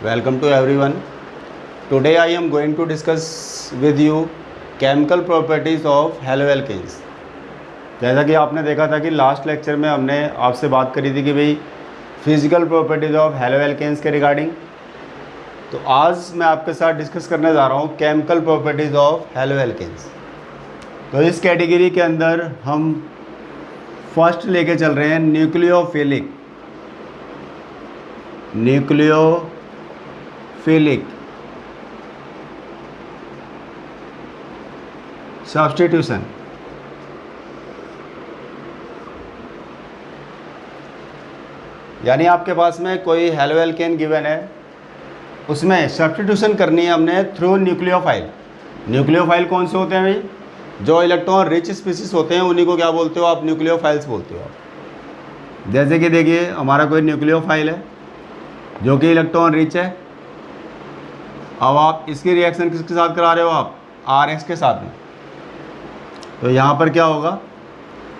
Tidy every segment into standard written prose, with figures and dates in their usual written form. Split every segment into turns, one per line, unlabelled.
Welcome to everyone. Today I am going to discuss with you chemical properties of haloalkanes. जैसा कि आपने देखा था कि लास्ट लेक्चर में हमने आपसे बात करी थी कि भाई फिजिकल प्रॉपर्टीज़ ऑफ haloalkanes के रिगार्डिंग, तो आज मैं आपके साथ डिस्कस करने जा रहा हूँ केमिकल प्रॉपर्टीज़ ऑफ haloalkanes। तो इस कैटेगरी के अंदर हम फर्स्ट लेके चल रहे हैं न्यूक्लियोफिलिक सब्स्टिट्यूशन। यानी आपके पास में कोई हेलोएल्केन गिवन है, उसमें सब्स्टिट्यूशन करनी है हमने थ्रू न्यूक्लियोफाइल। न्यूक्लियोफाइल कौन से होते हैं भाई? जो इलेक्ट्रॉन रिच स्पीसीज होते हैं उन्हीं को क्या बोलते हो आप? न्यूक्लियोफाइल्स बोलते हो आप। जैसे कि देखिए हमारा कोई न्यूक्लियोफाइल है जो कि इलेक्ट्रॉन रिच है। अब आप इसकी रिएक्शन किसके साथ करा रहे हो आप? RH के साथ में। तो यहाँ पर क्या होगा,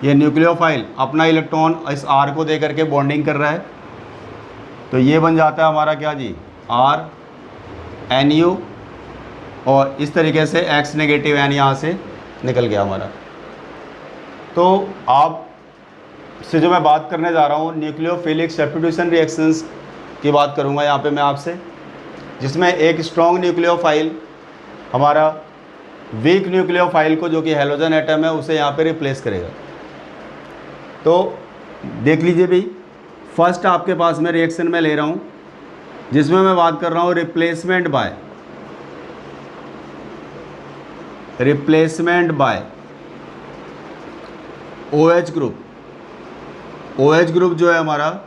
ये न्यूक्लियोफाइल अपना इलेक्ट्रॉन इस R को दे करके बॉन्डिंग कर रहा है, तो ये बन जाता है हमारा क्या जी? RNU, और इस तरीके से X नेगेटिव एन यहाँ से निकल गया हमारा। तो आप से जो मैं बात करने जा रहा हूँ न्यूक्लियोफिलिक सब्स्टिट्यूशन रिएक्शंस की बात करूँगा यहाँ पे मैं आपसे, जिसमें एक स्ट्रॉन्ग न्यूक्लियोफाइल हमारा वीक न्यूक्लियोफाइल को, जो कि हेलोजन एटम है, उसे यहाँ पे रिप्लेस करेगा। तो देख लीजिए भाई, फर्स्ट आपके पास में रिएक्शन में ले रहा हूँ जिसमें मैं बात कर रहा हूँ replacement bye OH group. OH group जो है हमारा,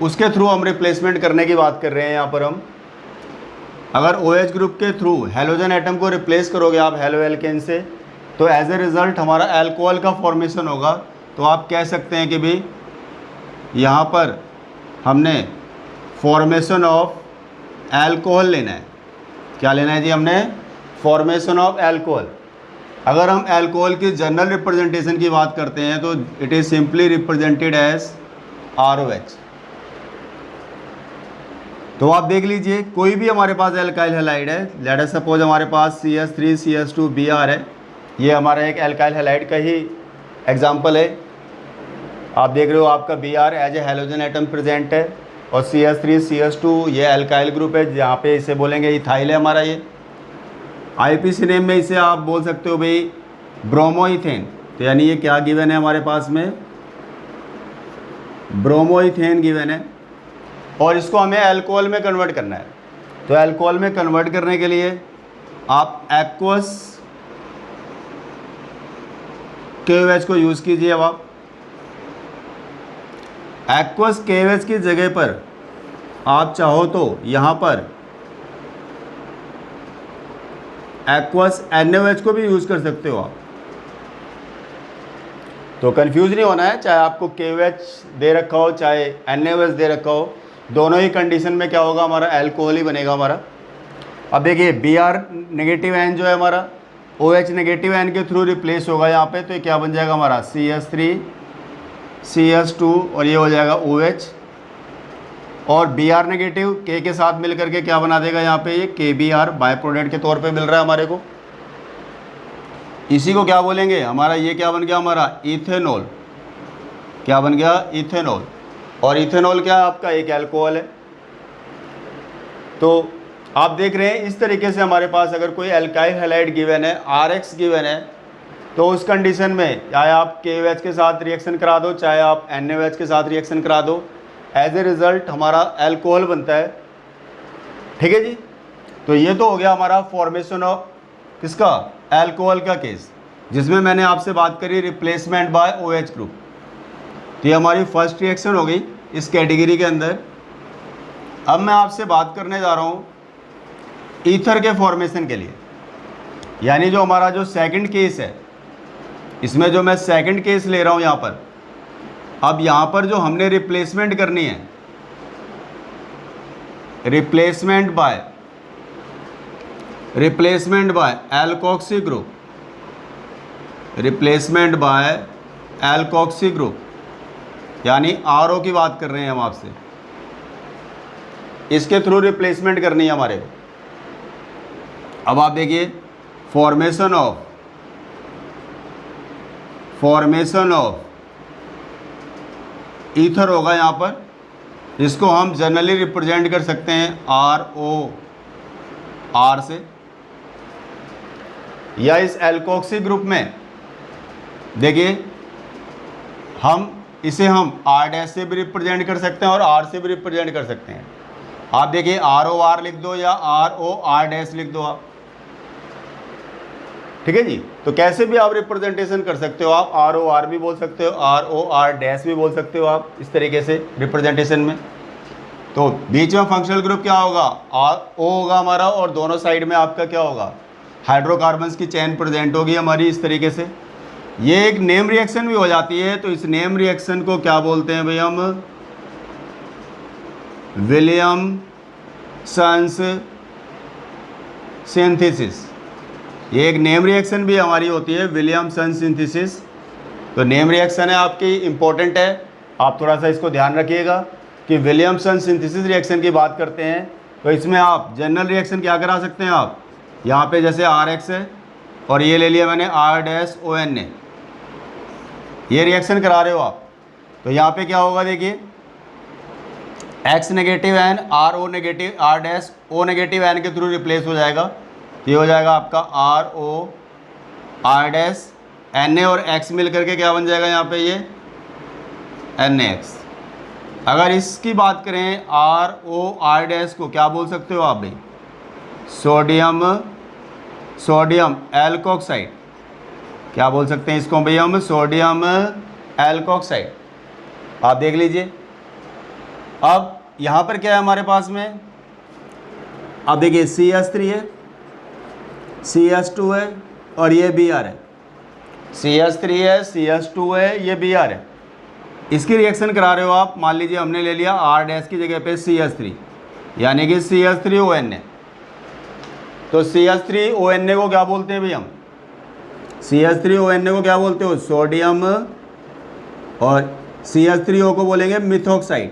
उसके थ्रू हम रिप्लेसमेंट करने की बात कर रहे हैं यहाँ पर हम। अगर OH ग्रुप के थ्रू हेलोजन एटम को रिप्लेस करोगे आप हेलोएल्केन से, तो एज ए रिज़ल्ट हमारा अल्कोहल का फॉर्मेशन होगा। तो आप कह सकते हैं कि भाई यहाँ पर हमने फॉर्मेशन ऑफ अल्कोहल लेना है। क्या लेना है जी? हमने फॉर्मेशन ऑफ अल्कोहल। अगर हम अल्कोहल की जनरल रिप्रेजेंटेशन की बात करते हैं तो it is simply represented as ROH। तो आप देख लीजिए, कोई भी हमारे पास एल्काइल हैलाइड है, लेट अस सपोज हमारे पास CH3CH2Br है, ये हमारा एक एल्काइल हैलाइड का ही एग्जांपल है। आप देख रहे हो आपका Br as a halogen atom present है, और CH3CH2 ये एल्काइल ग्रुप है, जहाँ पे इसे बोलेंगे इथाइल है हमारा। ये IPC नेम में इसे आप बोल सकते हो भाई ब्रोमोइथेन। तो यानी ये क्या गिवन है हमारे पास में? ब्रोमोइथेन गिवन है, और इसको हमें अल्कोहल में कन्वर्ट करना है। तो अल्कोहल में कन्वर्ट करने के लिए आप एक्वस KOH को यूज़ कीजिए। अब आप एक्वस KOH की जगह पर आप चाहो तो यहाँ पर एक्वस NaOH को भी यूज़ कर सकते हो आप। तो कंफ्यूज नहीं होना है, चाहे आपको KOH दे रखा हो चाहे NaOH दे रखा हो, दोनों ही कंडीशन में क्या होगा, हमारा अल्कोहल ही बनेगा हमारा। अब देखिए Br नेगेटिव एन जो है हमारा OH नेगेटिव एन के थ्रू रिप्लेस होगा यहाँ पे, तो ये क्या बन जाएगा हमारा? CH3CH2, और ये हो जाएगा OH, और Br नेगेटिव K के साथ मिल करके क्या बना देगा यहाँ पे? ये KBr बाय प्रोडक्ट के तौर पे मिल रहा है हमारे को। इसी को क्या बोलेंगे हमारा? ये क्या बन गया हमारा? इथेनॉल। क्या बन गया? इथेनॉल। और इथेनॉल क्या है आपका? एक अल्कोहल है। तो आप देख रहे हैं इस तरीके से हमारे पास अगर कोई एल्काइल हैलाइड गिवन है, RH गिवन है, तो उस कंडीशन में चाहे आप KOH के साथ रिएक्शन करा दो, चाहे आप NaOH के साथ रिएक्शन करा दो, एज ए रिज़ल्ट हमारा अल्कोहल बनता है। ठीक है जी। तो ये तो हो गया हमारा फॉर्मेशन ऑफ किसका? अल्कोहल का केस, जिसमें मैंने आपसे बात करी रिप्लेसमेंट बाय OH ग्रुप। तो ये हमारी फर्स्ट रिएक्शन हो गई इस कैटेगरी के अंदर। अब मैं आपसे बात करने जा रहा हूँ ईथर के फॉर्मेशन के लिए, यानी जो हमारा जो सेकंड केस है, इसमें जो मैं सेकंड केस ले रहा हूँ यहाँ पर। अब यहाँ पर जो हमने रिप्लेसमेंट करनी है, replacement bye alkoxy group, replacement bye alkoxy group, यानी RO की बात कर रहे हैं हम आपसे। इसके थ्रू रिप्लेसमेंट करनी है हमारे को। अब आप देखिए फॉर्मेशन ऑफ ईथर होगा यहाँ पर, इसको हम जनरली रिप्रेजेंट कर सकते हैं ROR से, या इस एल्कोक्सी ग्रुप में देखिए इसे हम R' से भी रिप्रेजेंट कर सकते हैं और R से भी रिप्रेजेंट कर सकते हैं। आप देखिए ROR लिख दो या ROR' लिख दो आप, ठीक है जी। तो कैसे भी आप रिप्रेजेंटेशन कर सकते हो, आप ROR भी बोल सकते हो, ROR' भी बोल सकते हो आप, इस तरीके से रिप्रेजेंटेशन में। तो बीच में फंक्शनल ग्रुप क्या होगा, O होगा हमारा, और दोनों साइड में आपका क्या होगा, हाइड्रोकार्बन्स की चेन प्रेजेंट होगी हमारी इस तरीके से। ये एक नेम रिएक्शन भी हो जाती है, तो इस नेम रिएक्शन को क्या बोलते हैं भाई हम, विलियमसन्स सिंथेसिस। ये एक नेम रिएक्शन भी हमारी होती है, विलियमसन सिंथेसिस। तो नेम रिएक्शन है आपकी इम्पोर्टेंट है, आप थोड़ा सा इसको ध्यान रखिएगा कि विलियमसन सिंथेसिस रिएक्शन की बात करते हैं तो इसमें आप जनरल रिएक्शन क्या करा सकते हैं, आप यहाँ पे जैसे RX है और ये ले लिया मैंने R-ONA, ये रिएक्शन करा रहे हो आप, तो यहाँ पे क्या होगा देखिए, X negative N RO negative R-O negative N के थ्रू रिप्लेस हो जाएगा। ये हो जाएगा आपका RO R-NA और X मिल करके क्या बन जाएगा यहाँ पे, ये NaX। अगर इसकी बात करें RO R- को क्या बोल सकते हो आप भाई, सोडियम एल्कोक्साइड, क्या बोल सकते हैं इसको भाई हम, सोडियम एल्कोक्साइड। आप देख लीजिए अब यहाँ पर क्या है हमारे पास में, अब देखिए CH3 है, CH2 है और ये Br है, CH3 है, CH2 है, ये Br है। इसकी रिएक्शन करा रहे हो आप, मान लीजिए हमने ले लिया R' की जगह पे CH3 यानी कि CH3ONA। तो CH3ONA को क्या बोलते हैं भाई हम, CH3ONA को क्या बोलते हो, सोडियम, और CH3O को बोलेंगे मिथॉक्साइड।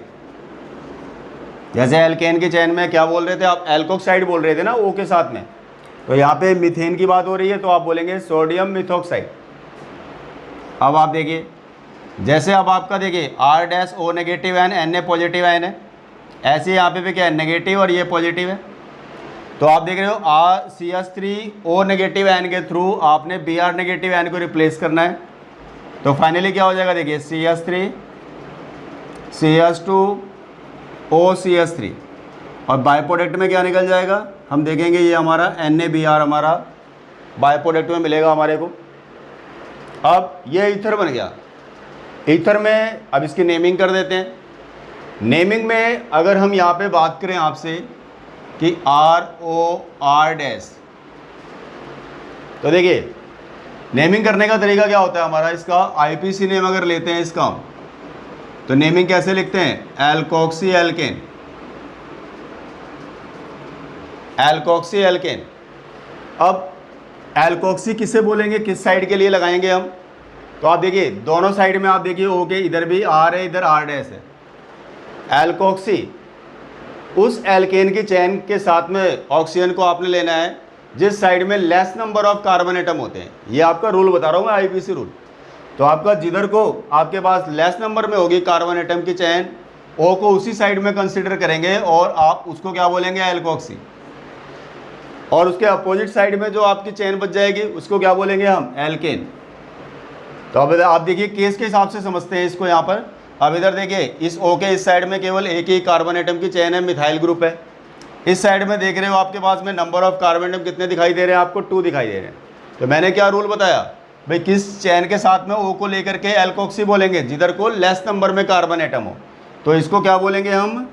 जैसे एल्केन की चेन में क्या बोल रहे थे आप, एल्कोक्साइड बोल रहे थे ना O के साथ में, तो यहाँ पे मीथेन की बात हो रही है तो आप बोलेंगे सोडियम मिथॉक्साइड। अब आप देखिए जैसे अब आपका देखिए R-O negative N Na positive N है, ऐसे यहाँ पे भी क्या है, नेगेटिव और ये पॉजिटिव है। तो आप देख रहे हो CH3O नेगेटिव N के थ्रू आपने Br नेगेटिव N को रिप्लेस करना है। तो फाइनली क्या हो जाएगा देखिए, CH3 CH2 OCH3 और बाय प्रोडक्ट में क्या निकल जाएगा, हम देखेंगे ये हमारा NaBr हमारा बाय प्रोडक्ट में मिलेगा हमारे को। अब ये ईथर बन गया। ईथर में अब इसकी नेमिंग कर देते हैं। नेमिंग में अगर हम यहाँ पे बात करें आपसे कि ROR', तो देखिए नेमिंग करने का तरीका क्या होता है हमारा, इसका IPC नेम अगर लेते हैं इसका, तो नेमिंग कैसे लिखते हैं, एल्कोक्सी एल्केन, एल्कोक्सी एल्केन। अब एल्कोक्सी किसे बोलेंगे, किस साइड के लिए लगाएंगे हम, तो आप देखिए दोनों साइड में आप देखिए ओके, इधर भी R है, इधर R' है। एल्कोक्सी उस एल्केन की चेन के साथ में ऑक्सीजन को आपने लेना है जिस साइड में less number of carbon atom होते हैं। ये आपका रूल बता रहा हूँ मैं, IPC रूल। तो आपका जिधर को आपके पास लेस नंबर में होगी कार्बन एटम की चेन, O को उसी साइड में कंसिडर करेंगे और आप उसको क्या बोलेंगे, एल्कोक्सी। और उसके अपोजिट साइड में जो आपकी चेन बच जाएगी उसको क्या बोलेंगे हम, एल्केन। तो अब आप देखिए केस के हिसाब से समझते हैं इसको यहाँ पर। अब इधर देखिए इस O के इस साइड में केवल एक ही कार्बन एटम की चेन है, मिथाइल ग्रुप है। इस साइड में देख रहे हो आपके पास में नंबर ऑफ कार्बन एटम कितने दिखाई दे रहे हैं आपको, 2 दिखाई दे रहे हैं। तो मैंने क्या रूल बताया भाई, किस चेन के साथ में O को लेकर के एल्कोक्सी बोलेंगे, जिधर को लेस नंबर में कार्बन एटम हो, तो इसको क्या बोलेंगे हम,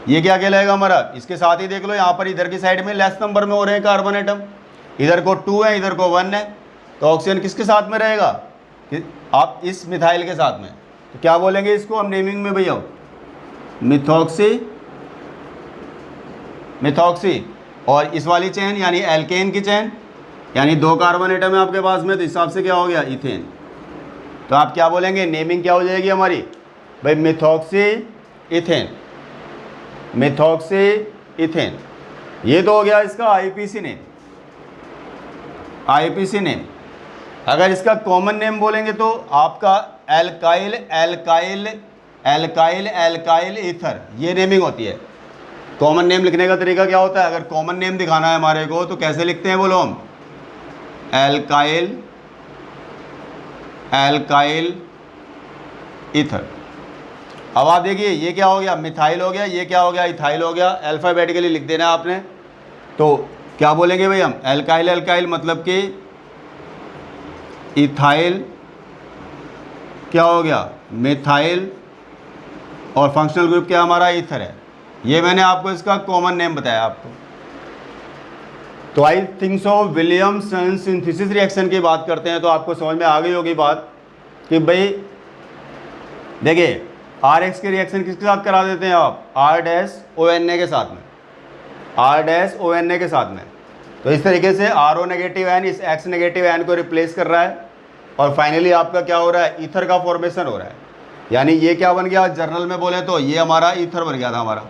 ये क्या कहलाएगा हमारा। इसके साथ ही देख लो यहाँ पर इधर की साइड में लेस नंबर में हो रहे हैं कार्बन एटम, इधर को 2 है, इधर को 1 है। तो ऑक्सीजन किसके साथ में रहेगा, आप इस मिथाइल के साथ में, तो क्या बोलेंगे इसको हम नेमिंग में भैया, मिथॉक्सी। और इस वाली चेन यानी एल्केन की चेन, यानी 2 कार्बन एटम है आपके पास में, तो हिसाब से क्या हो गया, इथेन। तो आप क्या बोलेंगे, नेमिंग क्या हो जाएगी हमारी भाई, मिथॉक्सी इथेन। Methoxy ethane. ये तो हो गया इसका आईपीसी नेम, आईपीसी नेम। अगर इसका कॉमन नेम बोलेंगे तो आपका alkyl alkyl alkyl alkyl ether, ये नेमिंग होती है। कॉमन नेम लिखने का तरीका क्या होता है? अगर कॉमन नेम दिखाना है हमारे को तो कैसे लिखते हैं बोलो हम? Alkyl alkyl ether. अब आप देखिए ये क्या हो गया? मिथाइल हो गया, ये क्या हो गया? इथाइल हो गया। अल्फ़ाबेटिकली लिख देना आपने। तो क्या बोलेंगे भाई हम? एल्काइल एल्काइल मतलब कि इथाइल क्या हो गया? मिथाइल, और फंक्शनल ग्रुप क्या हमारा? ईथर है। ये मैंने आपको इसका कॉमन नेम बताया आपको। तो I think so Williamson synthesis reaction की बात करते हैं तो आपको समझ में आ गई होगी बात कि भाई देखिए RX के रिएक्शन किसके साथ करा देते हैं आप? R-ONA के साथ में, R-ONA के साथ में। तो इस तरीके से RO नेगेटिव आयन इस X नेगेटिव आयन को रिप्लेस कर रहा है और फाइनली आपका क्या हो रहा है? ईथर का फॉर्मेशन हो रहा है। यानी ये क्या बन गया? जर्नल में बोले तो ये हमारा ईथर बन गया था हमारा।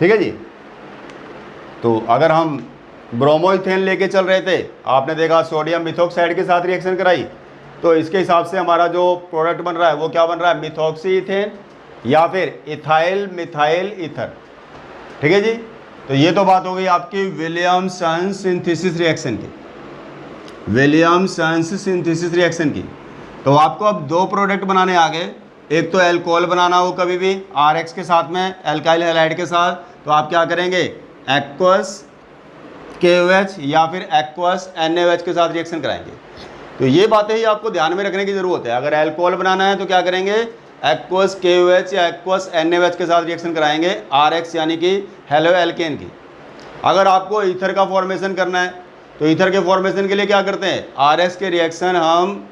ठीक है जी। तो अगर हम ब्रोमोइथेन लेके चल रहे थे, आपने देखा सोडियम मिथॉक्साइड के साथ रिएक्शन कराई, तो इसके हिसाब से हमारा जो प्रोडक्ट बन रहा है वो क्या बन रहा है? मिथॉक्सी इथेन या फिर इथाइल मिथाइल ईथर। ठीक है जी। तो ये तो बात हो गई आपकी विलियमसन सिंथेसिस रिएक्शन की, विलियमसन सिंथेसिस रिएक्शन की। तो आपको अब दो प्रोडक्ट बनाने आ गए। एक तो एल्कोहल बनाना हो कभी भी RX के साथ में एल्काइल हैलाइड के साथ, तो आप क्या करेंगे? एक्वस KOH या फिर एक्वस NaOH के साथ रिएक्शन कराएंगे। तो ये बातें ही आपको ध्यान में रखने की ज़रूरत है। अगर एल्कोहल बनाना है तो क्या करेंगे? एक्वस KOH या एक्वस NaOH के साथ रिएक्शन कराएंगे RX यानी कि हेलो एल्केन की। अगर आपको ईथर का फॉर्मेशन करना है तो ईथर के फॉर्मेशन के लिए क्या करते हैं? RX के रिएक्शन हम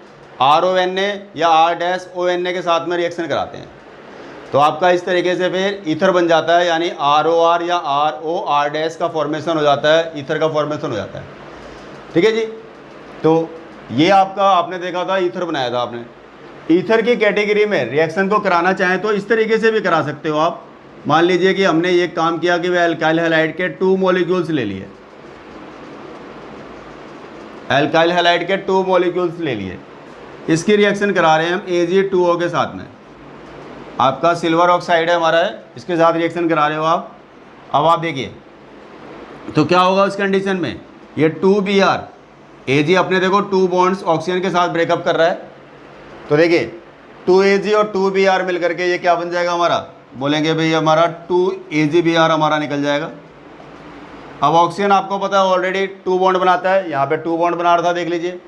RONA या R-ONA के साथ में रिएक्शन कराते हैं। तो आपका इस तरीके से फिर ईथर बन जाता है, यानी ROR या RO का फॉर्मेशन हो जाता है, ईथर का फॉर्मेशन हो जाता है। ठीक है जी। तो ये आपका आपने देखा था ईथर बनाया था आपने। ईथर की कैटेगरी में रिएक्शन को कराना चाहें तो इस तरीके से भी करा सकते हो आप। मान लीजिए कि हमने ये काम किया कि वह एल्काइल हैलाइड के 2 मॉलिक्यूल्स ले लिए, एल्काइल हैलाइड के 2 मॉलिक्यूल्स ले लिए, इसकी रिएक्शन करा रहे हैं हम Ag2O के साथ में। आपका सिल्वर ऑक्साइड है हमारा है, इसके साथ रिएक्शन करा रहे हो आप। अब आप देखिए तो क्या होगा उस कंडीशन में? ये 2Br Ag अपने देखो 2 बॉन्ड्स ऑक्सीजन के साथ ब्रेकअप कर रहा है। तो देखिए 2Ag और 2Br मिलकर के ये क्या बन जाएगा हमारा? बोलेंगे भाई हमारा 2AgBr हमारा निकल जाएगा। अब ऑक्सीजन आपको पता है ऑलरेडी 2 बॉन्ड बनाता है, यहाँ पे 2 बॉन्ड बना रहा था, देख लीजिए।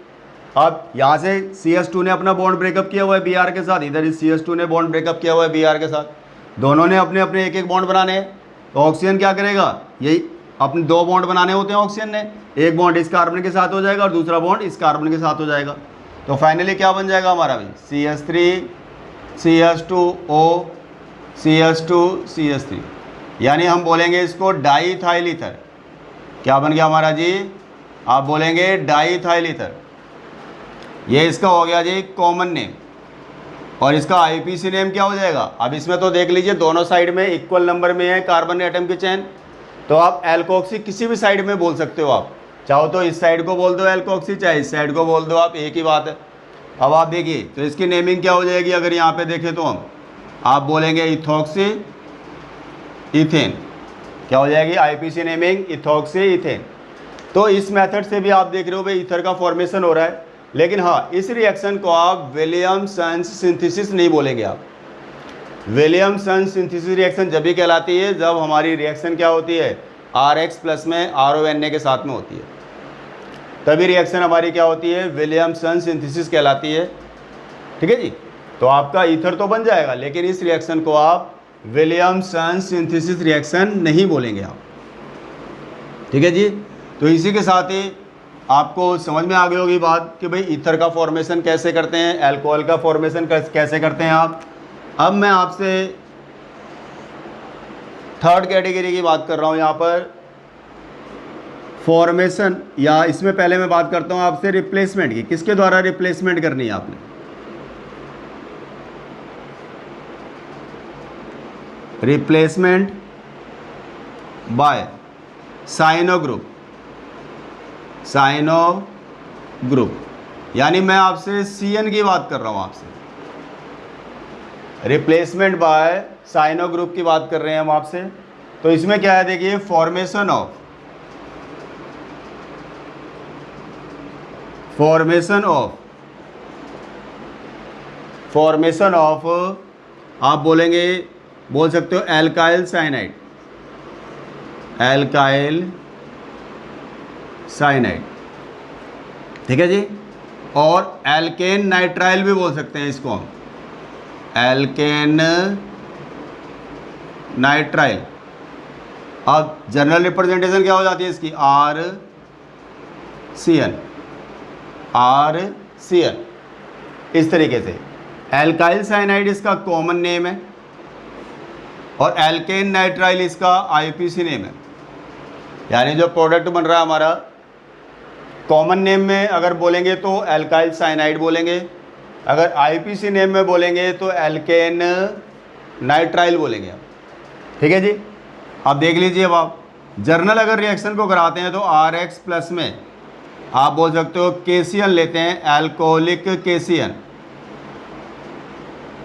अब यहाँ से CS2 ने अपना बॉन्ड ब्रेकअप किया हुआ है Br के साथ, इधर इस CS2 ने बॉन्ड ब्रेकअप किया हुआ है Br के साथ। दोनों ने अपने अपने एक एक बॉन्ड बनाने हैं। तो ऑक्सीजन क्या करेगा? यही अपने 2 बॉन्ड बनाने होते हैं ऑक्सीजन ने, एक बॉन्ड इस कार्बन के साथ हो जाएगा और दूसरा बॉन्ड इस कार्बन के साथ हो जाएगा। तो फाइनली क्या बन जाएगा हमारा भाई? CH3 CH2O CH2 CH3, यानी हम बोलेंगे इसको डाईइथाइल ईथर। क्या बन गया हमारा जी? आप बोलेंगे डाईइथाइल ईथर। ये इसका हो गया जी कॉमन नेम, और इसका आईपीसी नेम क्या हो जाएगा? अब इसमें तो देख लीजिए दोनों साइड में इक्वल नंबर में है कार्बन एटम की चेन, तो आप एल्कोक्सी किसी भी साइड में बोल सकते हो। आप चाहो तो इस साइड को बोल दो एल्कोक्सी, चाहे इस साइड को बोल दो, आप एक ही बात है। अब आप देखिए तो इसकी नेमिंग क्या हो जाएगी? अगर यहाँ पे देखें तो हम आप बोलेंगे इथॉक्सी इथेन। क्या हो जाएगी आईपीसी नेमिंग? Ethoxy ethane. तो इस मेथड से भी आप देख रहे हो भाई ईथर का फॉर्मेशन हो रहा है। लेकिन हाँ, इस रिएक्शन को आप विलियमसन सिंथेसिस नहीं बोलेंगे। आप विलियमसन सिंथेसिस रिएक्शन जब भी कहलाती है जब हमारी रिएक्शन क्या होती है? RX प्लस में RONA के साथ में होती है, तभी रिएक्शन हमारी क्या होती है? विलियमसन सिंथेसिस कहलाती है। ठीक है जी। तो आपका ईथर तो बन जाएगा, लेकिन इस रिएक्शन को आप विलियमसन सिंथेसिस रिएक्शन नहीं बोलेंगे आप। ठीक है जी। तो इसी के साथ ही आपको समझ में आ गई होगी बात कि भाई ईथर का फॉर्मेशन कैसे करते हैं, एल्कोहल का फॉर्मेशन कैसे करते हैं आप। अब मैं आपसे थर्ड कैटेगरी की बात कर रहा हूँ यहाँ पर, फॉर्मेशन, या इसमें पहले मैं बात करता हूँ आपसे रिप्लेसमेंट की। किसके द्वारा रिप्लेसमेंट करनी है आपने? Replacement by cyano group, cyano group, यानी मैं आपसे CN की बात कर रहा हूँ, आपसे रिप्लेसमेंट बाय साइनो ग्रुप की बात कर रहे हैं हम आपसे। तो इसमें क्या है देखिए, फॉर्मेशन ऑफ आप बोल सकते हो एल्काइल साइनाइड, ठीक है जी। और एल्केन नाइट्राइल भी बोल सकते हैं इसको हम, एल्केन नाइट्राइल। अब जनरल रिप्रेजेंटेशन क्या हो जाती है इसकी, RCN, इस तरीके से। एल्काइल साइनाइड इसका कॉमन नेम है और एल्केन नाइट्राइल इसका IUPAC नेम है। यानी जो प्रोडक्ट बन रहा है हमारा, कॉमन नेम में अगर बोलेंगे तो एल्काइल साइनाइड बोलेंगे, अगर IUPAC नेम में बोलेंगे तो एल्केन नाइट्राइल बोलेंगे हम, ठीक है जी। आप देख लीजिए, अब आप जर्नल अगर रिएक्शन को कराते हैं तो RX प्लस में आप बोल सकते हो KCN लेते हैं, एल्कोहलिक KCN,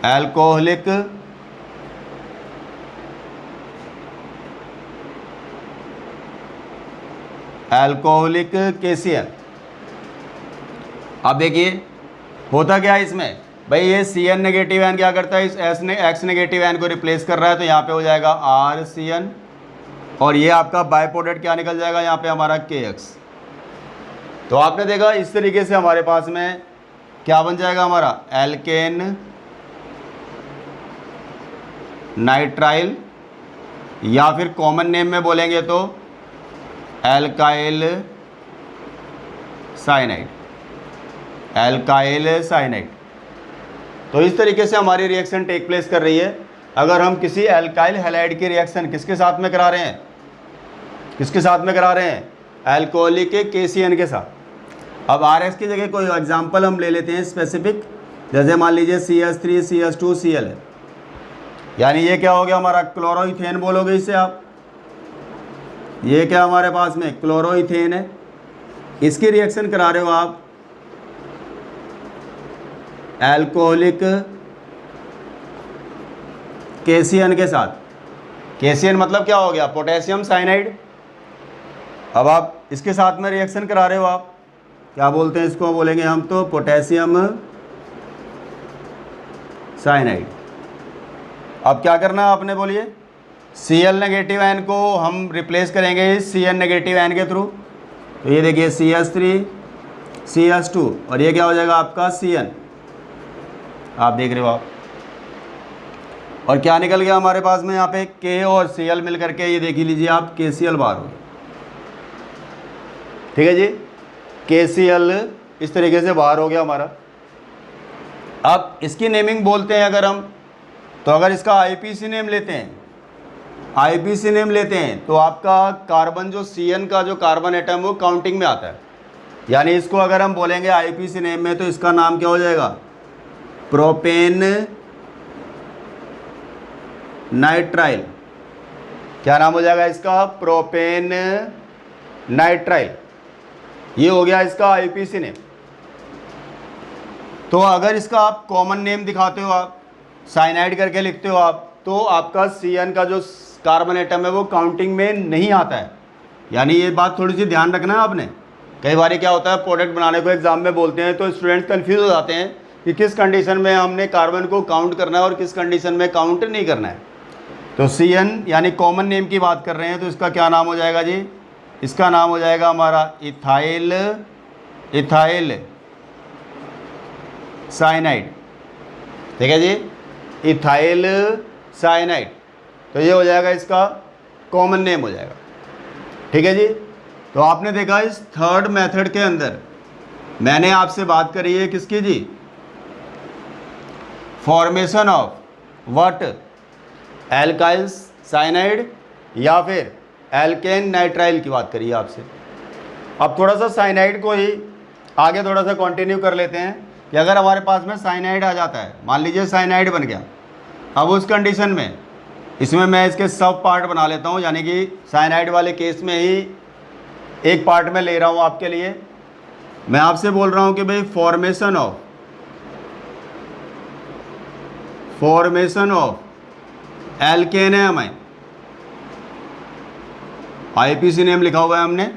एल्कोहलिक KCN। अब देखिए होता क्या है इसमें भाई, ये CN नेगेटिव आयन क्या करता है, इस X नेगेटिव आयन को रिप्लेस कर रहा है, तो यहाँ पे हो जाएगा RCN और ये आपका बाय प्रोडक्ट क्या निकल जाएगा यहाँ पे हमारा KX। तो आपने देखा इस तरीके से हमारे पास में क्या बन जाएगा हमारा, एल्केन नाइट्राइल, या फिर कॉमन नेम में बोलेंगे तो एल्काइल साइनाइड। तो इस तरीके से हमारी रिएक्शन टेक प्लेस कर रही है। अगर हम किसी एल्काइल हैलाइड की रिएक्शन किसके साथ में करा रहे हैं, एल्कोहलिक KCN के साथ। अब RX की जगह कोई एग्जांपल हम ले लेते हैं स्पेसिफिक, जैसे मान लीजिए CH3 CH2 Cl है, यानी ये क्या हो गया हमारा, क्लोरोइथेन बोलोगे इसे आप, ये क्या हमारे पास में क्लोरोइथेन है, इसकी रिएक्शन करा रहे हो आप एल्कोहलिक KCN के साथ। KCN मतलब क्या हो गया, पोटेशियम साइनाइड। अब आप इसके साथ में रिएक्शन करा रहे हो, आप क्या बोलते हैं इसको, बोलेंगे हम तो पोटेशियम साइनाइड। अब क्या करना है आपने, बोलिए, Cl नेगेटिव आयन को हम रिप्लेस करेंगे इस CN नेगेटिव आयन के थ्रू। तो ये देखिए CH3 CH2 और ये क्या हो जाएगा आपका CN, आप देख रहे हो आप। और क्या निकल गया हमारे पास में यहाँ पे, K और Cl मिल करके ये देख लीजिए आप, KCl बाहर हो गया, ठीक है जी। KCl इस तरीके से बाहर हो गया हमारा। अब इसकी नेमिंग बोलते हैं अगर हम, तो अगर इसका IUPAC नेम लेते हैं तो आपका कार्बन जो CN का जो कार्बन एटम वो काउंटिंग में आता है। यानी इसको अगर हम बोलेंगे IUPAC नेम में तो इसका नाम क्या हो जाएगा, प्रोपेन नाइट्राइल। क्या नाम हो जाएगा इसका, प्रोपेन नाइट्राइल। ये हो गया इसका IUPAC नेम। तो अगर इसका आप कॉमन नेम दिखाते हो, आप साइनाइड करके लिखते हो आप, तो आपका CN का जो कार्बन एटम है वो काउंटिंग में नहीं आता है। यानी ये बात थोड़ी सी ध्यान रखना है आपने। कई बार क्या होता है, प्रोडक्ट बनाने को एग्जाम में बोलते हैं तो स्टूडेंट कंफ्यूज हो जाते हैं कि किस कंडीशन में हमने कार्बन को काउंट करना है और किस कंडीशन में काउंट नहीं करना है। तो CN यानी कॉमन नेम की बात कर रहे हैं, तो इसका क्या नाम हो जाएगा जी, इसका नाम हो जाएगा हमारा इथाइल साइनाइड, ठीक है जी, इथाइल साइनाइड। तो ये हो जाएगा इसका कॉमन नेम हो जाएगा, ठीक है जी। तो आपने देखा इस थर्ड मेथड के अंदर मैंने आपसे बात करी है किसकी जी, formation of what, alkyl cyanide या फिर एल्केन नाइट्राइल की बात करिए आपसे। अब थोड़ा सा साइनाइड को ही आगे थोड़ा सा कंटिन्यू कर लेते हैं कि अगर हमारे पास में साइनाइड आ जाता है, मान लीजिए साइनाइड बन गया, अब उस कंडीशन में इसमें मैं इसके सब पार्ट बना लेता हूँ, यानी कि साइनाइड वाले केस में ही एक पार्ट में ले रहा हूँ आपके लिए। मैं आपसे बोल रहा हूँ कि भाई formation of alkene amine, IPC name लिखा हुआ है हमने।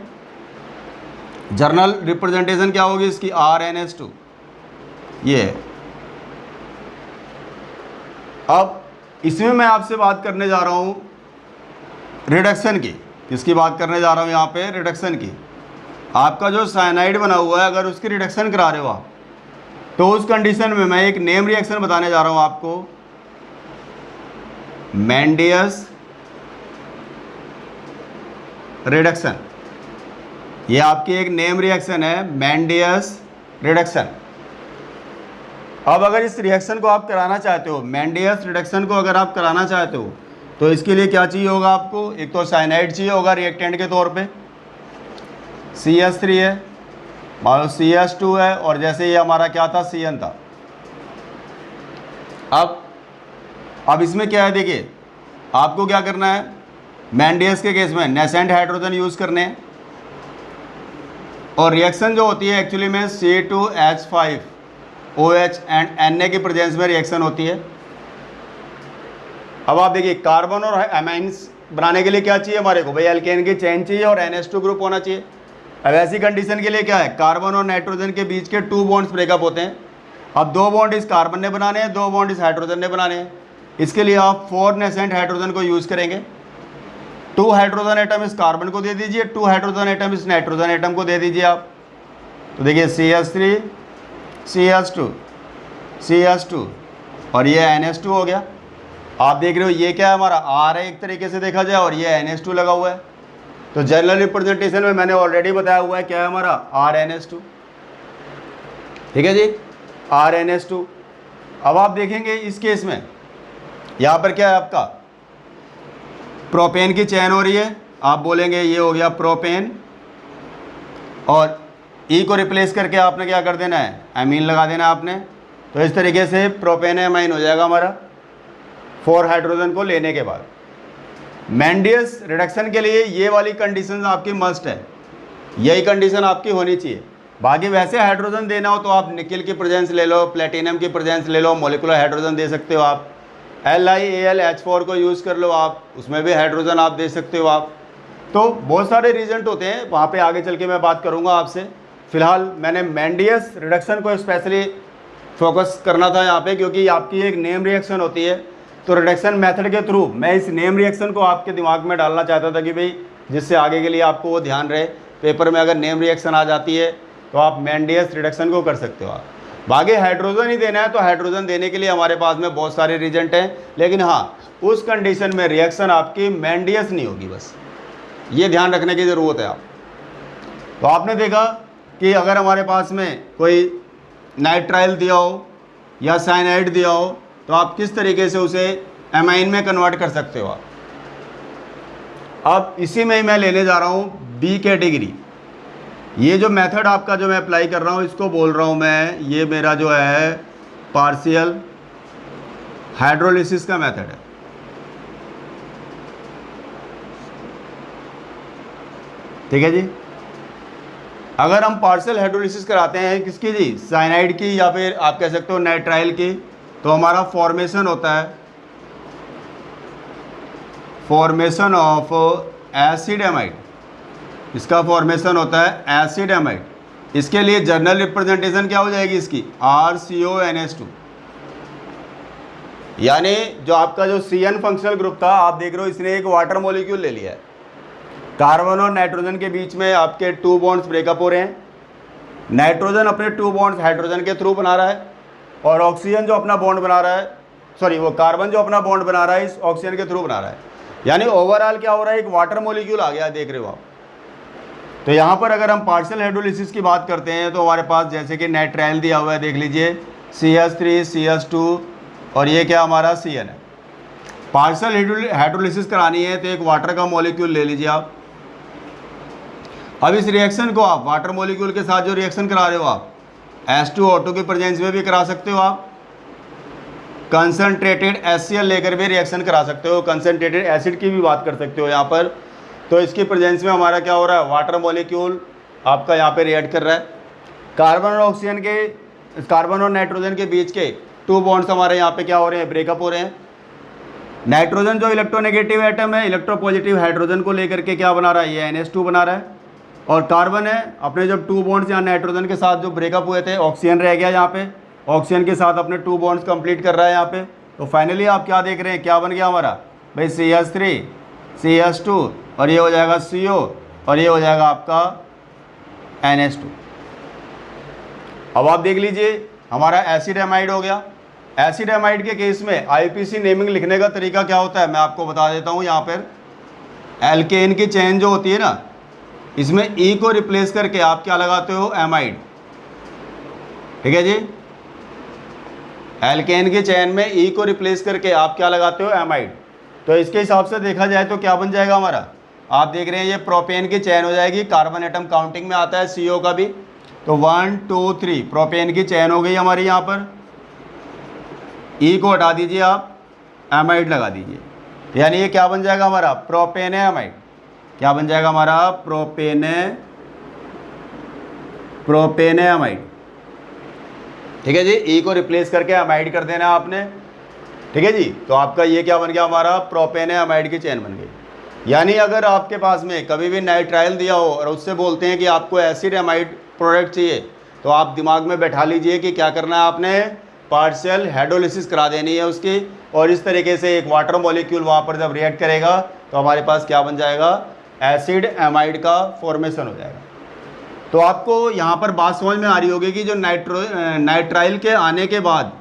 जर्नल रिप्रेजेंटेशन क्या होगी इसकी, RNS2 ये है। अब इसमें मैं आपसे बात करने जा रहा हूँ रिडक्शन की। किसकी बात करने जा रहा हूँ यहाँ पे, रिडक्शन की। आपका जो साइनाइड बना हुआ है अगर उसकी रिडक्शन करा रहे हो आप, तो उस कंडीशन में मैं एक नेम रिएक्शन बताने जा रहा हूँ आपको, मेंडियस रिडक्शन। ये आपकी एक नेम रिएक्शन है, मेंडियस रिडक्शन। अब अगर इस रिएक्शन को आप कराना चाहते हो, मेंडियस रिडक्शन को अगर आप कराना चाहते हो, तो इसके लिए क्या चाहिए होगा आपको, एक तो साइनाइड चाहिए होगा रिएक्टेंट के तौर पे, CH3 है, मान लो CH2 है, और जैसे ये हमारा क्या था, CN था। अब इसमें क्या है, देखिए आपको क्या करना है, मेंडियस के केस में नेसेंट हाइड्रोजन यूज़ करने हैं, और रिएक्शन जो होती है एक्चुअली में C2H5OH एंड Na की प्रेजेंस में रिएक्शन होती है। अब आप देखिए कार्बन और अमाइंस बनाने के लिए क्या चाहिए हमारे को, भाई एल्केन की चेन चाहिए और NH2 ग्रुप होना चाहिए। अब ऐसी कंडीशन के लिए क्या है, कार्बन और नाइट्रोजन के बीच के 2 बॉन्ड्स ब्रेकअप होते हैं। अब 2 बॉन्ड इस कार्बन ने बनाने हैं, 2 बॉन्ड इस हाइड्रोजन ने बनाने हैं। इसके लिए आप 4 नेसेंट हाइड्रोजन को यूज़ करेंगे। 2 हाइड्रोजन एटम इस कार्बन को दे दीजिए, 2 हाइड्रोजन एटम इस नाइट्रोजन एटम को दे दीजिए आप। तो देखिए CH3 CH2 CH2 और ये NH2 हो गया। आप देख रहे हो ये क्या है हमारा R है एक तरीके से देखा जाए, और ये NH2 लगा हुआ है। तो जनरल रिप्रेजेंटेशन में मैंने ऑलरेडी बताया हुआ है क्या है हमारा, RNS2। ठीक है जी, RNS2। अब आप देखेंगे इस केस में यहाँ पर क्या है आपका, प्रोपेन की चैन हो रही है। आप बोलेंगे ये हो गया प्रोपेन, और ई को रिप्लेस करके आपने क्या कर देना है, एमीन लगा देना आपने। तो इस तरीके से प्रोपेन एमाइन हो जाएगा हमारा 4 हाइड्रोजन को लेने के बाद। मेंडियस रिडक्शन के लिए ये वाली कंडीशन आपकी मस्ट है, यही कंडीशन आपकी होनी चाहिए। बाकी वैसे हाइड्रोजन देना हो तो आप निकिल की प्रेजेंस ले लो, प्लेटिनम की प्रेजेंस ले लो, मोलिकुलर हाइड्रोजन दे सकते हो आप। LiAlH4 को यूज़ कर लो आप, उसमें भी हाइड्रोजन आप दे सकते हो आप। तो बहुत सारे रीजन होते हैं, वहाँ पे आगे चल के मैं बात करूँगा आपसे। फिलहाल मैंने मेंडियस रिडक्शन को स्पेशली फोकस करना था यहाँ पे, क्योंकि आपकी एक नेम रिएक्शन होती है। तो रिडक्शन मेथड के थ्रू मैं इस नेम रिएक्शन को आपके दिमाग में डालना चाहता था कि भाई जिससे आगे के लिए आपको वो ध्यान रहे, पेपर में अगर नेम रिएक्शन आ जाती है तो आप मेंडियस रिडक्शन को कर सकते हो आप। बाकी हाइड्रोजन ही देना है तो हाइड्रोजन देने के लिए हमारे पास में बहुत सारे रीजेंट हैं, लेकिन हाँ उस कंडीशन में रिएक्शन आपकी मेंडियस नहीं होगी, बस ये ध्यान रखने की ज़रूरत है आप। तो आपने देखा कि अगर हमारे पास में कोई नाइट्राइल दिया हो या साइनाइड दिया हो तो आप किस तरीके से उसे एमाइन में कन्वर्ट कर सकते हो आप। अब इसी में ही मैं लेने जा रहा हूँ बी कैटेगरी। ये जो मेथड आपका जो मैं अप्लाई कर रहा हूँ इसको बोल रहा हूँ मैं, ये मेरा जो है पार्शियल हाइड्रोलिसिस का मेथड है। ठीक है जी, अगर हम पार्शियल हाइड्रोलिसिस कराते हैं किसकी जी, साइनाइड की या फिर आप कह सकते हो नाइट्राइल की, तो हमारा फॉर्मेशन होता है फॉर्मेशन ऑफ एसिड एमाइड। इसका फॉर्मेशन होता है एसिड एमाइड। इसके लिए जर्नल रिप्रेजेंटेशन क्या हो जाएगी इसकी, RCONH2। यानी जो आपका जो CN फंक्शनल ग्रुप था, आप देख रहे हो इसने एक वाटर मॉलिक्यूल ले लिया है। कार्बन और नाइट्रोजन के बीच में आपके 2 बॉन्ड्स ब्रेकअप हो रहे हैं। नाइट्रोजन अपने 2 बॉन्ड्स हाइड्रोजन के थ्रू बना रहा है, और ऑक्सीजन जो अपना बॉन्ड बना रहा है, सॉरी वो कार्बन जो अपना बॉन्ड बना रहा है इस ऑक्सीजन के थ्रू बना रहा है। यानी ओवरऑल क्या हो रहा है, एक वाटर मॉलिक्यूल आ गया, देख रहे हो आप। तो यहाँ पर अगर हम पार्शियल हाइड्रोलिसिस की बात करते हैं तो हमारे पास जैसे कि नाइट्राइल दिया हुआ है, देख लीजिए CH3 CH2 और ये क्या हमारा CN है। पार्शियल हाइड्रोलिसिस करानी है तो एक वाटर का मॉलिक्यूल ले लीजिए आप। अब इस रिएक्शन को आप वाटर मॉलिक्यूल के साथ जो रिएक्शन करा रहे हो आप, H2O2 की प्रेजेंस में भी करा सकते हो आप। कंसनट्रेटेड HCl लेकर भी रिएक्शन करा सकते हो, कंसनट्रेटेड एसिड की भी बात कर सकते हो यहाँ पर। तो इसकी प्रेजेंस में हमारा क्या हो रहा है, वाटर मॉलिक्यूल आपका यहाँ पे रिएक्ट कर रहा है। कार्बन और ऑक्सीजन के, कार्बन और नाइट्रोजन के बीच के 2 बॉन्ड्स हमारे यहाँ पे क्या हो रहे हैं, ब्रेकअप हो रहे हैं। नाइट्रोजन जो इलेक्ट्रोनेगेटिव एटम है, इलेक्ट्रोपॉजिटिव हाइड्रोजन को लेकर के क्या बना रहा है, ये NH2 बना रहा है। और कार्बन है, अपने जब 2 बॉन्ड्स यहाँ नाइट्रोजन के साथ जो ब्रेकअप हुए थे, ऑक्सीजन रह गया यहाँ पे, ऑक्सीजन के साथ अपने 2 बॉन्ड्स कंप्लीट कर रहा है यहाँ पे। तो फाइनली आप क्या देख रहे हैं, क्या बन गया हमारा भाई, CH3 CH2 और ये हो जाएगा CO और ये हो जाएगा आपका NH2। अब आप देख लीजिए हमारा एसिड एमाइड हो गया। एसिड एमाइड के केस में IPC नेमिंग लिखने का तरीका क्या होता है, मैं आपको बता देता हूँ। यहाँ पर एल्केन की चेन जो होती है ना, इसमें E को रिप्लेस करके आप क्या लगाते हो, एमाइड। ठीक है जी, एल्केन की चेन में E को रिप्लेस करके आप क्या लगाते हो, एमाइड। तो इसके हिसाब से देखा जाए तो क्या बन जाएगा हमारा, आप देख रहे हैं ये प्रोपेन की चेन हो जाएगी। कार्बन एटम काउंटिंग में आता है CO का भी। तो 1 2 3 प्रोपेन की चेन हो गई हमारी। यहाँ पर E को हटा दीजिए, आप एमाइड लगा दीजिए, यानी ये क्या बन जाएगा हमारा, प्रोपेन एमाइड। क्या बन जाएगा हमारा, प्रोपेन एमाइड। ठीक है जी, E को रिप्लेस करके एमाइड कर देना आपने। ठीक है जी, तो आपका ये क्या बन गया हमारा, प्रोपेन एमाइड की चेन बन गई। यानी अगर आपके पास में कभी भी नाइट्राइल दिया हो और उससे बोलते हैं कि आपको एसिड एमाइड प्रोडक्ट चाहिए, तो आप दिमाग में बैठा लीजिए कि क्या करना है, आपने पार्शियल हाइड्रोलिसिस करा देनी है उसकी। और इस तरीके से एक वाटर मॉलिक्यूल वहाँ पर जब रिएक्ट करेगा तो हमारे पास क्या बन जाएगा, एसिड एमाइड का फॉर्मेशन हो जाएगा। तो आपको यहाँ पर बात समझ में आ रही होगी कि जो नाइट्राइल के आने के बाद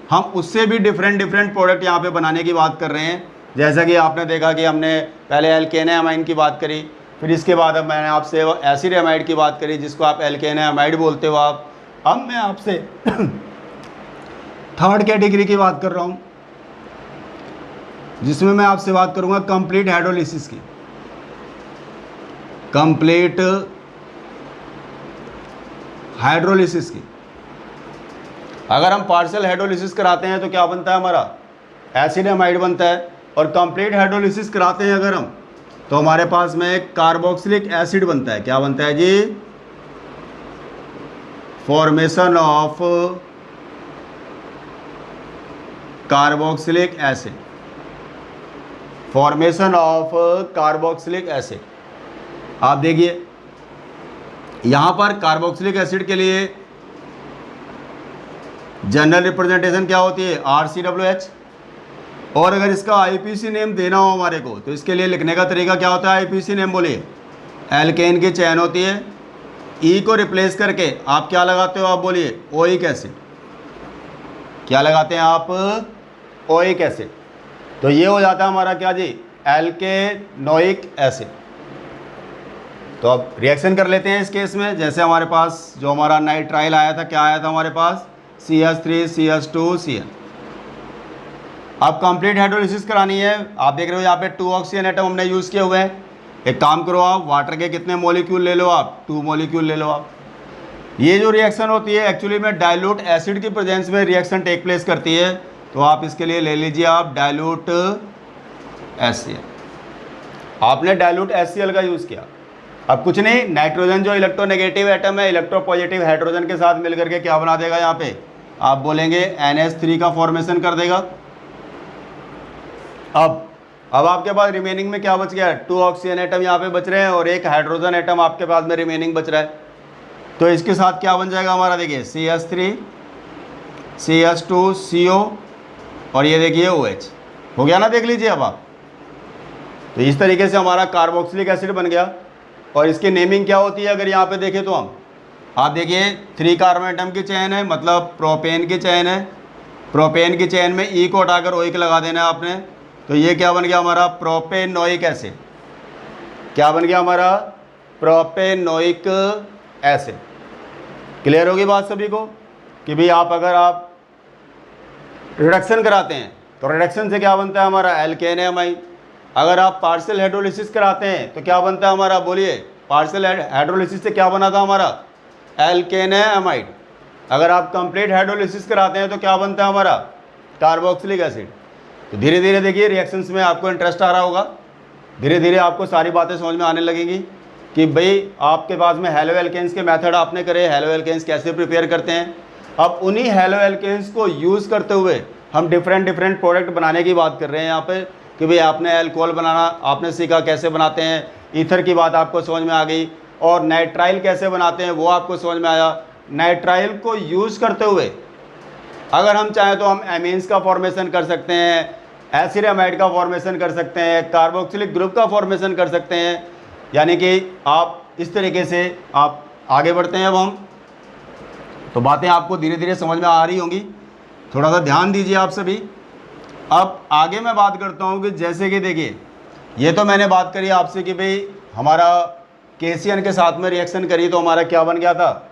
हम उससे भी डिफरेंट प्रोडक्ट यहाँ पे बनाने की बात कर रहे हैं। जैसा कि आपने देखा कि हमने पहले एल्केन एमाइन की बात करी, फिर इसके बाद अब मैंने आपसे एसिड एमाइड की बात करी, जिसको आप एल्केन एमाइड बोलते हो आप। अब मैं आपसे थर्ड कैटेगरी की बात कर रहा हूँ, जिसमें मैं आपसे बात करूँगा कंप्लीट हाइड्रोलिसिस की। कंप्लीट हाइड्रोलिसिस की अगर हम पार्शियल हाइड्रोलिसिस कराते हैं तो क्या बनता है हमारा, एसिड एमाइड बनता है। और कंप्लीट हाइड्रोलिसिस कराते हैं अगर हम, तो हमारे पास में एक कार्बोक्सिलिक एसिड बनता है। क्या बनता है जी, formation of carboxylic acid, formation of carboxylic acid. आप देखिए यहाँ पर कार्बोक्सिलिक एसिड के लिए जनरल रिप्रेजेंटेशन क्या होती है, RCOH। और अगर इसका IPC नेम देना हो हमारे को, तो इसके लिए लिखने का तरीका क्या होता है, IPC नेम बोलिए। एल्केन की चेन होती है, E को रिप्लेस करके आप क्या लगाते हो, आप बोलिए ओइक एसिड। क्या लगाते हैं आप, ओइक एसिड। तो ये हो जाता है हमारा क्या जी, एल्केनोइक एसिड। तो अब रिएक्शन कर लेते हैं इस केस में। जैसे हमारे पास जो हमारा नाइट्राइल आया था, क्या आया था हमारे पास, CH3 CH2 Cl। अब कंप्लीट हाइड्रोलिसिस करानी है। आप देख रहे हो यहाँ पे 2 ऑक्सीजन एटम हमने यूज़ किए हुए हैं। एक काम करो, आप वाटर के कितने मॉलिक्यूल ले लो, आप 2 मॉलिक्यूल ले लो आप। ये जो रिएक्शन होती है एक्चुअली में डाइल्यूट एसिड की प्रेजेंस में रिएक्शन टेक प्लेस करती है। तो आप इसके लिए ले लीजिए आप डाइल्यूट HCl। आपने डाइल्यूट HCl का यूज़ किया। अब कुछ नहीं, नाइट्रोजन जो इलेक्ट्रोनेगेटिव एटम है, इलेक्ट्रोपॉजिटिव हाइड्रोजन के साथ मिलकर के क्या बना देगा, यहाँ पे आप बोलेंगे NH3 का फॉर्मेशन कर देगा। अब आपके पास रिमेनिंग में क्या बच गया है, 2 ऑक्सीजन एटम यहाँ पे बच रहे हैं और एक हाइड्रोजन एटम आपके पास में रिमेनिंग बच रहा है। तो इसके साथ क्या बन जाएगा हमारा, देखिए CH3 CH2 CO और ये देखिए OH हो गया ना, देख लीजिए अब आप। तो इस तरीके से हमारा कार्बोक्सिलिक एसिड बन गया। और इसकी नेमिंग क्या होती है अगर यहाँ पे देखें तो हम, आप देखिए 3 कार्बन एटम की चेन है, मतलब प्रोपेन की चेन है। प्रोपेन की चेन में E को हटाकर ओइक लगा देना है आपने। तो ये क्या बन गया हमारा, प्रोपेनोइक एसिड। क्या बन गया हमारा, प्रोपेनोइक एसिड। क्लियर होगी बात सभी को कि भाई अगर आप रिडक्शन कराते हैं तो रिडक्शन से क्या बनता है हमारा, एल्केन एमाइड। अगर आप पार्शियल हाइड्रोलिसिस कराते हैं तो क्या बनता है हमारा, बोलिए। पार्शियल हाइड्रोलिसिस से क्या बना था हमारा, एल्केन एमाइड। अगर आप कंप्लीट हाइड्रोलिसिस कराते हैं तो क्या बनता है हमारा, कार्बोक्सिलिक एसिड। तो धीरे धीरे देखिए रिएक्शंस में आपको इंटरेस्ट आ रहा होगा, धीरे धीरे आपको सारी बातें समझ में आने लगेंगी कि भाई आपके पास में हेलो एल्केन्स के मेथड आपने करे, हेलो एल्केन्स कैसे प्रिपेयर करते हैं। अब उन्हीं हेलो एल्केन्स को यूज़ करते हुए हम डिफरेंट प्रोडक्ट बनाने की बात कर रहे हैं यहाँ पे कि भाई आपने अल्कोहल बनाना आपने सीखा कैसे बनाते हैं, ईथर की बात आपको समझ में आ गई, और नाइट्राइल कैसे बनाते हैं वो आपको समझ में आया। नाइट्राइल को यूज़ करते हुए अगर हम चाहें तो हम एमीन्स का फॉर्मेशन कर सकते हैं, एसिडामाइड का फॉर्मेशन कर सकते हैं, कार्बोक्सिलिक ग्रुप का फॉर्मेशन कर सकते हैं। यानी कि आप इस तरीके से आप आगे बढ़ते हैं। अब हम तो बातें आपको धीरे धीरे समझ में आ रही होंगी, थोड़ा सा ध्यान दीजिए आप सभी। अब आगे मैं बात करता हूँ कि जैसे कि देखिए ये तो मैंने बात करी आपसे कि भाई हमारा KCN के साथ में रिएक्शन करी तो हमारा क्या बन गया था,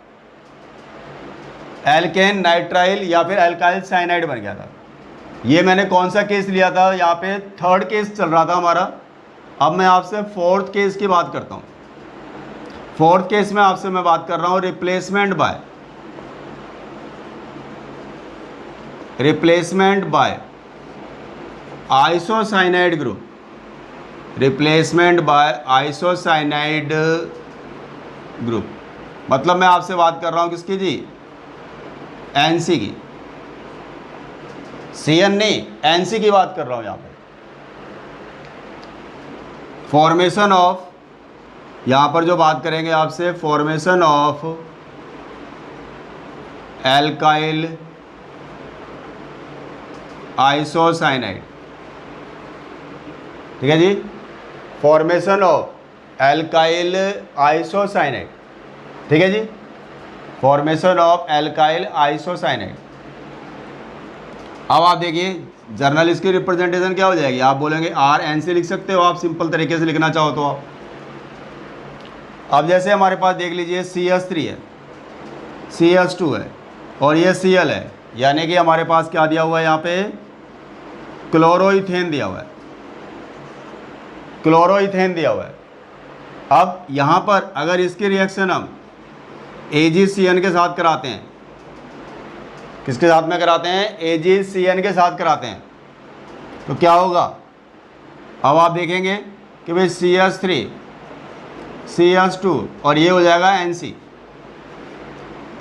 एल्केन नाइट्राइल या फिर अल्काइल साइनाइड बन गया था। ये मैंने कौन सा केस लिया था, यहाँ पे थर्ड केस चल रहा था हमारा। अब मैं आपसे फोर्थ केस की बात करता हूँ। फोर्थ केस में आपसे मैं बात कर रहा हूँ replacement bye isocyanide group, replacement bye isocyanide group. मतलब मैं आपसे बात कर रहा हूँ किसकी जी, NC की, CN नहीं NC की बात कर रहा हूँ यहाँ पे। फॉर्मेशन ऑफ, यहाँ पर जो बात करेंगे आपसे फॉर्मेशन ऑफ एल्काइल आइसोसाइनाइड, ठीक है जी, फॉर्मेशन ऑफ एल्काइल आइसोसाइनाइड, ठीक है जी, फॉर्मेशन ऑफ एल्काइल आइसोसाइनाइड। अब आप देखिए जर्नल इसकी रिप्रेजेंटेशन क्या हो जाएगी, आप बोलेंगे RNC लिख सकते हो आप, सिंपल तरीके से लिखना चाहो तो आप। अब जैसे हमारे पास देख लीजिए CH3 है, CH2 है और ये Cl है, यानी कि हमारे पास क्या दिया हुआ है यहाँ पे, क्लोरोइथेन दिया हुआ है, क्लोरोइथेन दिया हुआ है। अब यहाँ पर अगर इसकी रिएक्शन हम AgCN के साथ कराते हैं, किसके साथ में कराते हैं, AgCN के साथ कराते हैं, तो क्या होगा। अब आप देखेंगे कि भाई CH3 CH2 और ये हो जाएगा NC,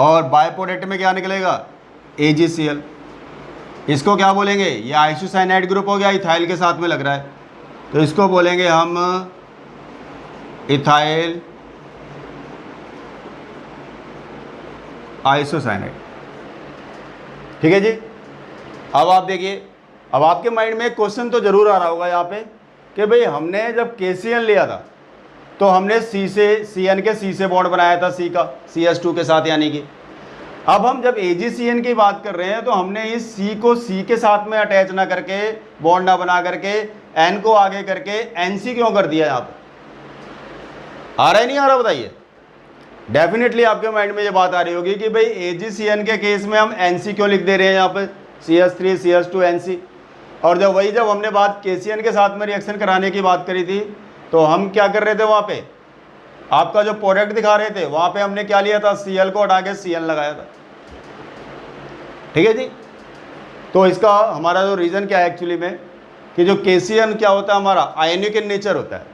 और बाय प्रोडक्ट में क्या निकलेगा, AgCl। इसको क्या बोलेंगे, ये आइसोसाइनाइड ग्रुप हो गया, इथाइल के साथ में लग रहा है, तो इसको बोलेंगे हम इथाइल आइसोसाइनाइड, ठीक है जी। अब आप देखिए, अब आपके माइंड में एक क्वेश्चन तो जरूर आ रहा होगा यहाँ पे कि भाई हमने जब KCN लिया था तो हमने C से CN के C से बॉन्ड बनाया था, C का CH2 के साथ, यानी कि अब हम जब AgCN की बात कर रहे हैं तो हमने इस C को C के साथ में अटैच ना करके, बॉन्ड ना बना करके, N को आगे करके NC क्यों कर दिया यहाँ पर, आ रहा है नहीं आ रहा बताइए। डेफिनेटली आपके माइंड में ये बात आ रही होगी कि भाई AgCN के केस में हम NC क्यों लिख दे रहे हैं यहाँ पर, CH3 CH2 NC। और जब हमने बात KCN के साथ में रिएक्शन कराने की बात करी थी तो हम क्या कर रहे थे, वहाँ पे आपका जो प्रोडक्ट दिखा रहे थे वहाँ पे हमने क्या लिया था, Cl को हटा के CN लगाया था, ठीक है जी। तो इसका हमारा जो रीज़न क्या है एक्चुअली में, कि जो KCN क्या होता है हमारा आयनिक इन नेचर होता है,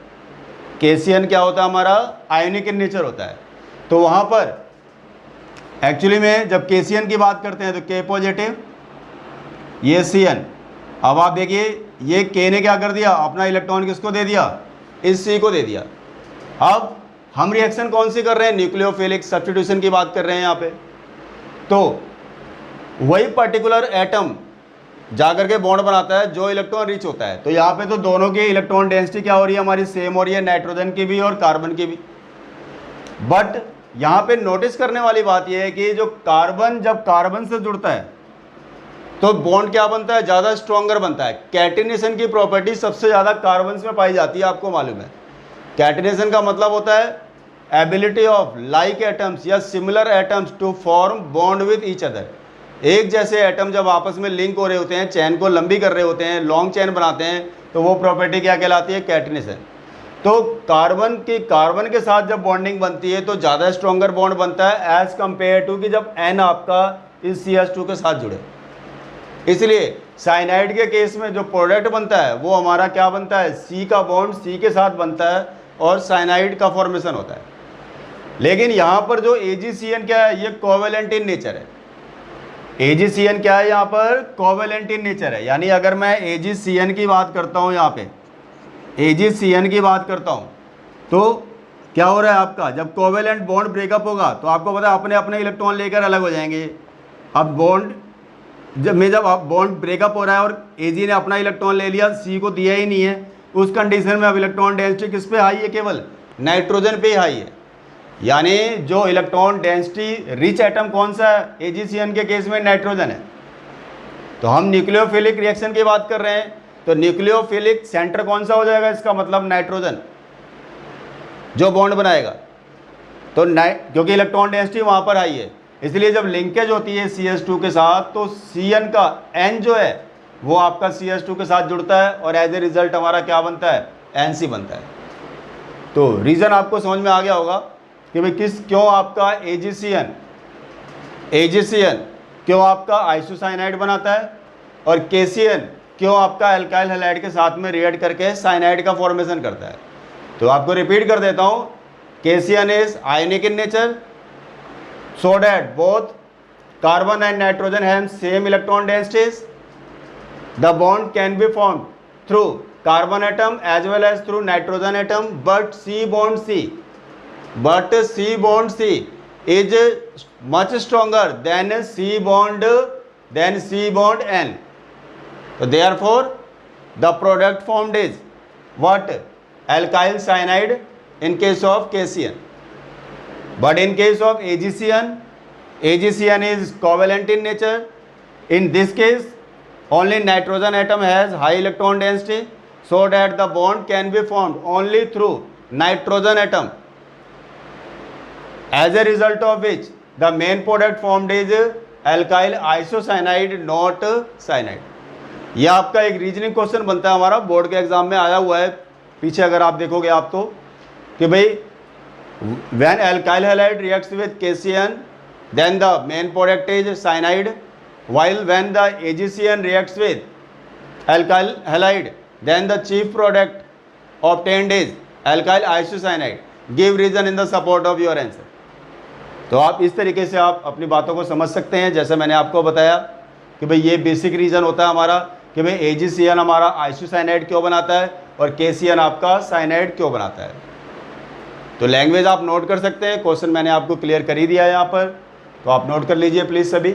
KCN क्या होता है हमारा आयनिक इन नेचर होता है। तो वहाँ पर एक्चुअली में जब KCN की बात करते हैं तो K पॉजिटिव, ये CN। अब आप देखिए ये K ने क्या कर दिया, अपना इलेक्ट्रॉन किसको दे दिया, इस C को दे दिया। अब हम रिएक्शन कौन सी कर रहे हैं, न्यूक्लियोफिलिक सब्स्टिट्यूशन की बात कर रहे हैं यहाँ पे। तो वही पर्टिकुलर एटम जाकर के बॉन्ड बनाता है जो इलेक्ट्रॉन रिच होता है। तो यहाँ पे तो दोनों की इलेक्ट्रॉन डेंसिटी क्या हो रही है, हमारी सेम हो रही है, नाइट्रोजन की भी और कार्बन की भी। बट यहाँ पे नोटिस करने वाली बात यह है कि जो कार्बन जब कार्बन से जुड़ता है तो बॉन्ड क्या बनता है, ज़्यादा स्ट्रॉन्गर बनता है। कैटिनेशन की प्रॉपर्टी सबसे ज़्यादा कार्बन में पाई जाती है, आपको मालूम है। कैटिनेशन का मतलब होता है एबिलिटी ऑफ लाइक एटम्स या similar atoms to form bond with each other. एक जैसे एटम जब आपस में लिंक हो रहे होते हैं, चैन को लंबी कर रहे होते हैं, लॉन्ग चैन बनाते हैं, तो वो प्रॉपर्टी क्या कहलाती है, कैटिनेशन। तो कार्बन के साथ जब बॉन्डिंग बनती है तो ज़्यादा स्ट्रॉन्गर बॉन्ड बनता है एज कंपेयर टू कि जब N आपका इस CH2 के साथ जुड़े। इसलिए साइनाइड के केस में जो प्रोडक्ट बनता है वो हमारा क्या बनता है, सी का बॉन्ड सी के साथ बनता है और साइनाइड का फॉर्मेशन होता है। लेकिन यहाँ पर जो AgCN क्या है, ये कोवेलेंट इन नेचर है। AgCN क्या है यहाँ पर, कोवेलेंट इन नेचर है। यानी अगर मैं AgCN की बात करता हूँ, यहाँ पे AgCN की बात करता हूँ, तो क्या हो रहा है आपका, जब कोवेलेंट बॉन्ड ब्रेकअप होगा तो आपको पता है अपने अपने इलेक्ट्रॉन लेकर अलग हो जाएंगे। अब बॉन्ड जब आप बॉन्ड ब्रेकअप हो रहा है और Ag ने अपना इलेक्ट्रॉन ले लिया, C को दिया ही नहीं है, उस कंडीशन में अब इलेक्ट्रॉन डेंसिटी किस पे हाई है, केवल नाइट्रोजन पे ही हाई है। यानी जो इलेक्ट्रॉन डेंसिटी रिच एटम कौन सा है, AgCN के केस में नाइट्रोजन है। तो हम न्यूक्लियोफिलिक रिएक्शन की बात कर रहे हैं, तो न्यूक्लियोफिलिक सेंटर कौन सा हो जाएगा, इसका मतलब नाइट्रोजन जो बॉन्ड बनाएगा। तो क्योंकि इलेक्ट्रॉन डेंसिटी वहाँ पर हाई है, इसलिए जब लिंकेज होती है CH2 के साथ तो CN का N जो है वो आपका CH2 के साथ जुड़ता है और एज ए रिजल्ट हमारा क्या बनता है, NC बनता है। तो रीज़न आपको समझ में आ गया होगा कि भाई क्यों आपका AgCN क्यों आपका आइसोसाइनाइड बनाता है और KCN क्यों आपका एल्काइल हैलाइड के साथ में रिएक्ट करके साइनाइड का फॉर्मेशन करता है। तो आपको रिपीट कर देता हूँ, KCN is ionic in nature, so that both carbon and nitrogen have same electron densities. The bond can be formed through carbon atom as well as through nitrogen atom, but C bond C is much stronger than C bond N. So therefore the product formed is what, alkyl cyanide in case of KCN. But in case of AgCN is covalent in nature. In this case, only nitrogen atom has high electron density, so that the bond can be formed only through nitrogen atom. As a result of which, the main product formed is alkyl isocyanide, not cyanide. यह आपका एक reasoning question बनता है, हमारा board के exam में आया हुआ है, पीछे अगर आप देखोगे आप तो, कि भाई when alkyl halide reacts with KCN, then the main product is cyanide, while when the AgCN reacts with alkyl halide, then the chief product obtained is alkyl isocyanide. Give reason in the support of your answer. तो आप इस तरीके से आप अपनी बातों को समझ सकते हैं, जैसे मैंने आपको बताया कि भाई ये बेसिक रीज़न होता है हमारा कि भाई AgCN हमारा आइसोसाइनाइड क्यों बनाता है और KCN आपका साइनाइड क्यों बनाता है। तो लैंग्वेज आप नोट कर सकते हैं, क्वेश्चन मैंने आपको क्लियर कर ही दिया है यहाँ पर, तो आप नोट कर लीजिए प्लीज़ सभी।